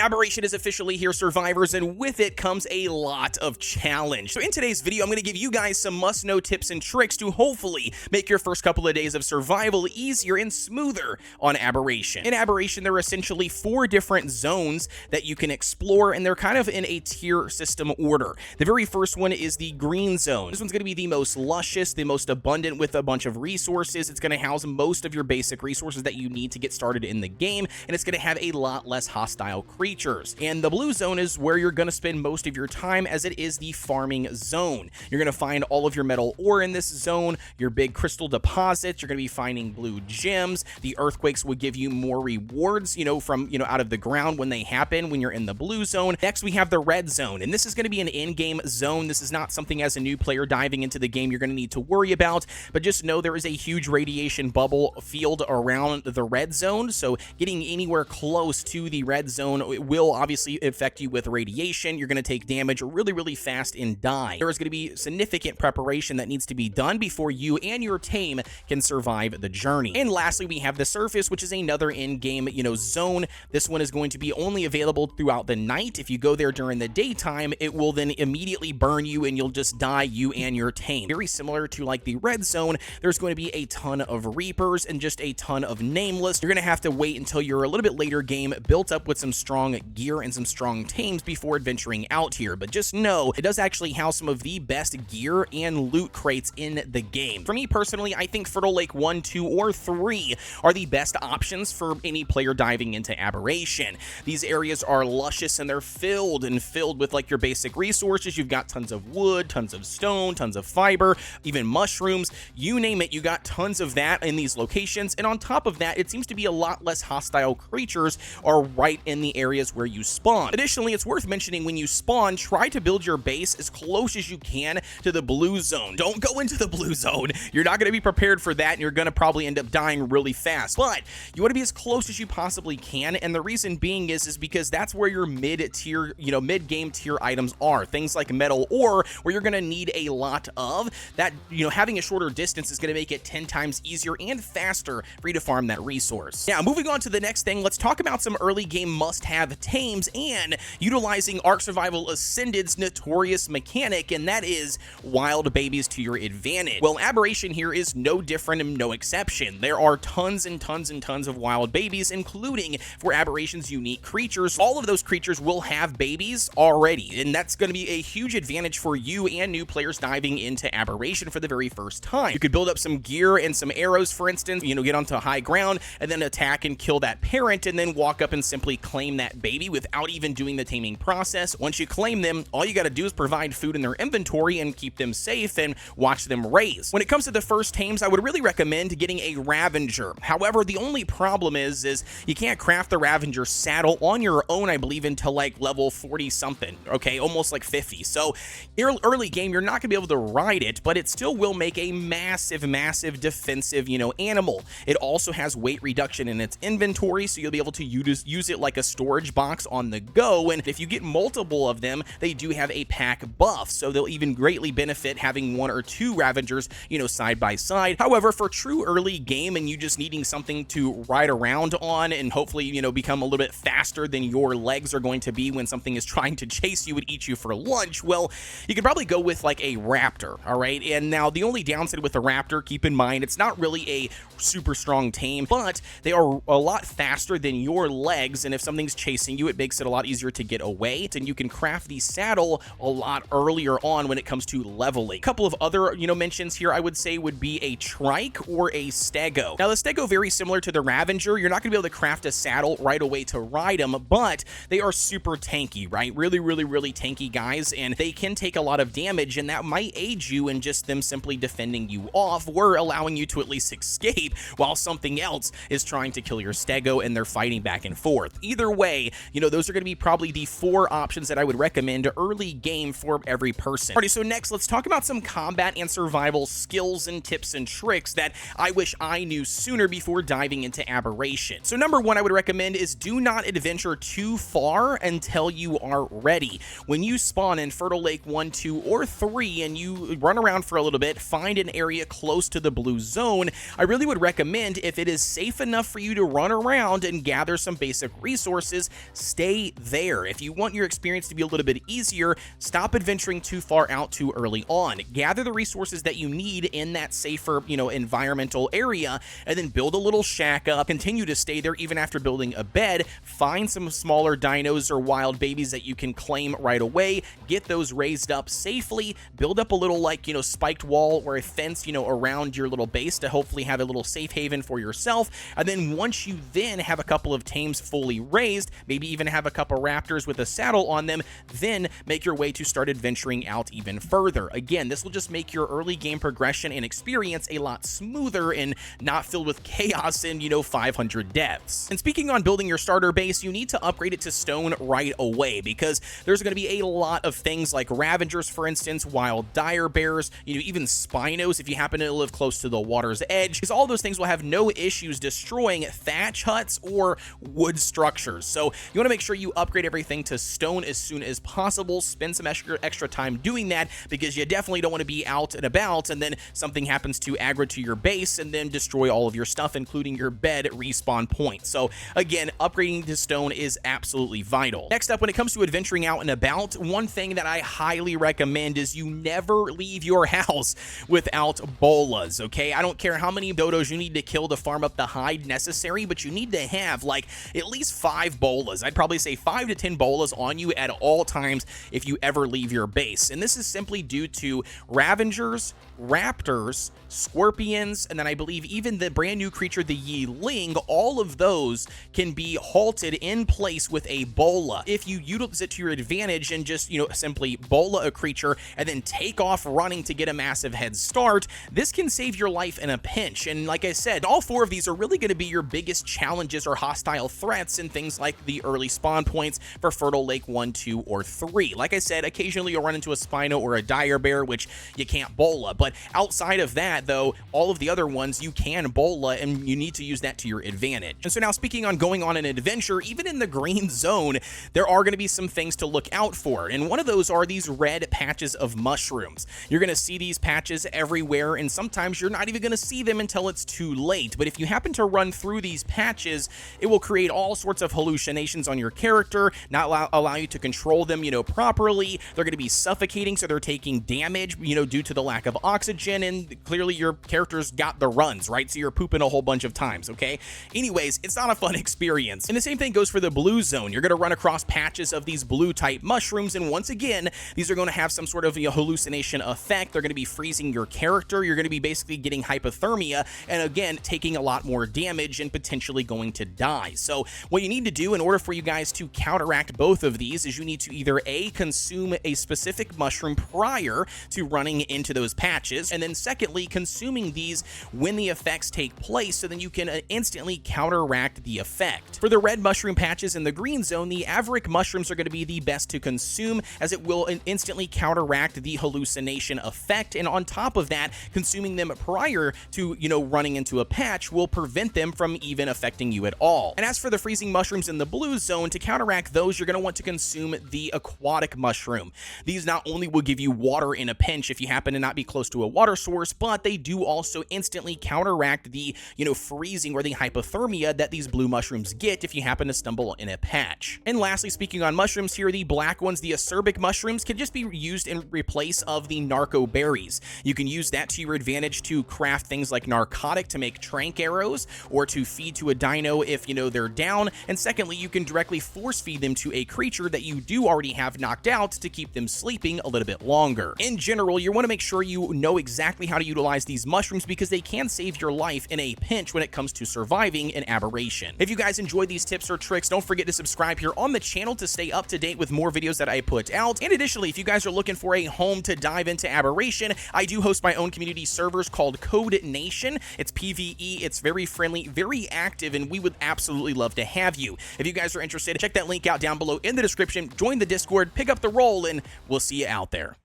Aberration is officially here, survivors, and with it comes a lot of challenge. So in today's video, I'm going to give you guys some must-know tips and tricks to hopefully make your first couple of days of survival easier and smoother on Aberration. In Aberration, there are essentially 4 different zones that you can explore, and they're kind of in a tier system order. The very first one is the green zone. This one's going to be the most luscious, the most abundant with a bunch of resources. It's going to house most of your basic resources that you need to get started in the game, and it's going to have a lot less hostile creatures. And the blue zone is where you're going to spend most of your time, as it is the farming zone. You're going to find all of your metal ore in this zone, your big crystal deposits. You're going to be finding blue gems. The earthquakes will give you more rewards, from, out of the ground when they happen when you're in the blue zone. Next, we have the red zone, and this is going to be an in-game zone. This is not something as a new player diving into the game you're going to need to worry about, but just know there is a huge radiation bubble field around the red zone, so getting anywhere close to the red zone will obviously affect you with radiation. You're going to take damage really, really fast and die. There is going to be significant preparation that needs to be done before you and your tame can survive the journey. And lastly, we have the surface, which is another in-game, zone. This one is going to be only available throughout the night. If you go there during the daytime, it will then immediately burn you and you'll just die, you and your tame. Very similar to like the red zone, there's going to be a ton of reapers and just a ton of nameless. You're going to have to wait until you're a little bit later game, built up with some strong gear and some strong tames before adventuring out here. But just know, it does actually house some of the best gear and loot crates in the game. For me personally, I think Fertile Lake 1, 2, or 3 are the best options for any player diving into Aberration. These areas are luscious and they're filled with like your basic resources. You've got tons of wood, tons of stone, tons of fiber, even mushrooms, you name it. You got tons of that in these locations. And on top of that, it seems to be a lot less hostile creatures are right in the areas where you spawn. Additionally, it's worth mentioning when you spawn, try to build your base as close as you can to the blue zone. Don't go into the blue zone. You're not going to be prepared for that, and you're going to probably end up dying really fast. But you want to be as close as you possibly can, and the reason being is because that's where your mid-tier, mid-game tier items are. Things like metal ore, where you're going to need a lot of that. Having a shorter distance is going to make it 10 times easier and faster for you to farm that resource. Now, moving on to the next thing, let's talk about some early game must-have tames and utilizing ARK Survival Ascended's notorious mechanic, and that is wild babies to your advantage. Well, Aberration here is no different and no exception. There are tons and tons and tons of wild babies, including for Aberration's unique creatures. All of those creatures will have babies already, and that's going to be a huge advantage for you and new players diving into Aberration for the very first time. You could build up some gear and some arrows, for instance, get onto high ground and then attack and kill that parent, and then walk up and simply claim that baby without even doing the taming process. Once you claim them, all you got to do is provide food in their inventory and keep them safe and watch them raise. When it comes to the first tames, I would really recommend getting a Ravager. However, the only problem is you can't craft the Ravager saddle on your own, I believe, until like level 40 something, okay, almost like 50. So early game, you're not going to be able to ride it, but it still will make a massive defensive, animal. It also has weight reduction in its inventory, so you'll be able to use it like a storage box on the go. And if you get multiple of them, they do have a pack buff, so they'll even greatly benefit having 1 or 2 Ravagers, side by side. However, for true early game and you just needing something to ride around on and hopefully, become a little bit faster than your legs are going to be when something is trying to chase you and eat you for lunch, well, you could probably go with like a raptor, all right? And now the only downside with the raptor, keep in mind, it's not really a super strong tame, but they are a lot faster than your legs, and if something's chasing you, it makes it a lot easier to get away, and you can craft the saddle a lot earlier on when it comes to leveling. A couple of other, mentions here I would say would be a trike or a stego. Now, the stego, very similar to the Ravager. You're not going to be able to craft a saddle right away to ride them, but they are super tanky, right? Really tanky guys, and they can take a lot of damage, and that might aid you in just them simply defending you off, or allowing you to at least escape while something else is trying to kill your stego and they're fighting back and forth. Either way, those are going to be probably the 4 options that I would recommend early game for every person. Alrighty, so next, let's talk about some combat and survival skills and tips and tricks that I wish I knew sooner before diving into Aberration. So number 1 I would recommend is do not adventure too far until you are ready. When you spawn in Fertile Lake 1, 2, or 3 and you run around for a little bit, find an area close to the blue zone, I really would recommend, if it is safe enough for you to run around and gather some basic resources, stay there. If you want your experience to be a little bit easier, stop adventuring too far out too early on. Gather the resources that you need in that safer, environmental area, and then build a little shack up. Continue to stay there even after building a bed. Find some smaller dinos or wild babies that you can claim right away. Get those raised up safely. Build up a little, spiked wall or a fence, around your little base to hopefully have a little safe haven for yourself. And then once you then have a couple of tames fully raised, maybe even have a couple raptors with a saddle on them, then make your way to start adventuring out even further. Again, this will just make your early game progression and experience a lot smoother and not filled with chaos and, 500 deaths. And speaking on building your starter base, you need to upgrade it to stone right away, because there's going to be a lot of things like Ravagers, for instance, wild dire bears, even Spinos if you happen to live close to the water's edge, because all those things will have no issues destroying thatch huts or wood structures. So you want to make sure you upgrade everything to stone as soon as possible. Spend some extra time doing that, because you definitely don't want to be out and about and then something happens to aggro to your base and then destroy all of your stuff, including your bed respawn point. So again, upgrading to stone is absolutely vital. Next up, when it comes to adventuring out and about, one thing that I highly recommend is you never leave your house without bolas, okay? I don't care how many dodos you need to kill to farm up the hide necessary, but you need to have at least 5 bolas. I'd probably say 5 to 10 bolas on you at all times if you ever leave your base. And this is simply due to Ravagers, raptors, scorpions, and then I believe even the brand new creature, the Yiling. All of those can be halted in place with a bola. If you utilize it to your advantage and just, simply bola a creature and then take off running to get a massive head start, this can save your life in a pinch. And like I said, all 4 of these are really going to be your biggest challenges or hostile threats in things like the early spawn points for Fertile Lake 1, 2, or 3. Like I said, occasionally you'll run into a Spino or a dire bear, which you can't bola, but outside of that, though, all of the other ones you can bola, and you need to use that to your advantage. And so now, speaking on going on an adventure, even in the green zone, there are going to be some things to look out for, and one of those are these red patches of mushrooms. You're going to see these patches everywhere, and sometimes you're not even going to see them until it's too late. But if you happen to run through these patches, it will create all sorts of hallucinations on your character, not allow you to control them, properly. They're going to be suffocating, so they're taking damage, due to the lack of oxygen, and clearly your character's got the runs, right? So you're pooping a whole bunch of times, okay? Anyways, it's not a fun experience. And the same thing goes for the blue zone. You're going to run across patches of these blue type mushrooms, and once again, these are going to have some sort of hallucination effect. They're going to be freezing your character. You're going to be basically getting hypothermia, and again, taking a lot more damage and potentially going to die. So what you need to do in order for you guys to counteract both of these is you need to either A, consume a specific mushroom prior to running into those patches, and then secondly, consuming these when the effects take place, so then you can instantly counteract the effect. For the red mushroom patches in the green zone, the Averick mushrooms are going to be the best to consume, as it will instantly counteract the hallucination effect, and on top of that, consuming them prior to, running into a patch will prevent them from even affecting you at all. And as for the freezing mushrooms in the blue zone, to counteract those, you're going to want to consume the aquatic mushroom. These not only will give you water in a pinch if you happen to not be close to a water source, but they do also instantly counteract the, freezing or the hypothermia that these blue mushrooms get if you happen to stumble in a patch. And lastly, speaking on mushrooms here, the black ones, the acerbic mushrooms, can just be used in replace of the narco berries. You can use that to your advantage to craft things like narcotic to make trank arrows, or to feed to a dino if, they're down. And secondly, you can directly force feed them to a creature that you do already have knocked out to keep them sleeping a little bit longer. In general, you want to make sure you know exactly how to utilize these mushrooms, because they can save your life in a pinch when it comes to surviving an aberration. If you guys enjoyed these tips or tricks, don't forget to subscribe here on the channel to stay up to date with more videos that I put out. And additionally, if you guys are looking for a home to dive into aberration, I do host my own community servers called Kodeations. It's PvE, it's very friendly, very active, and we would absolutely love to have you. If you guys are interested, check that link out down below in the description, join the Discord, pick up the role, and we'll see you out there.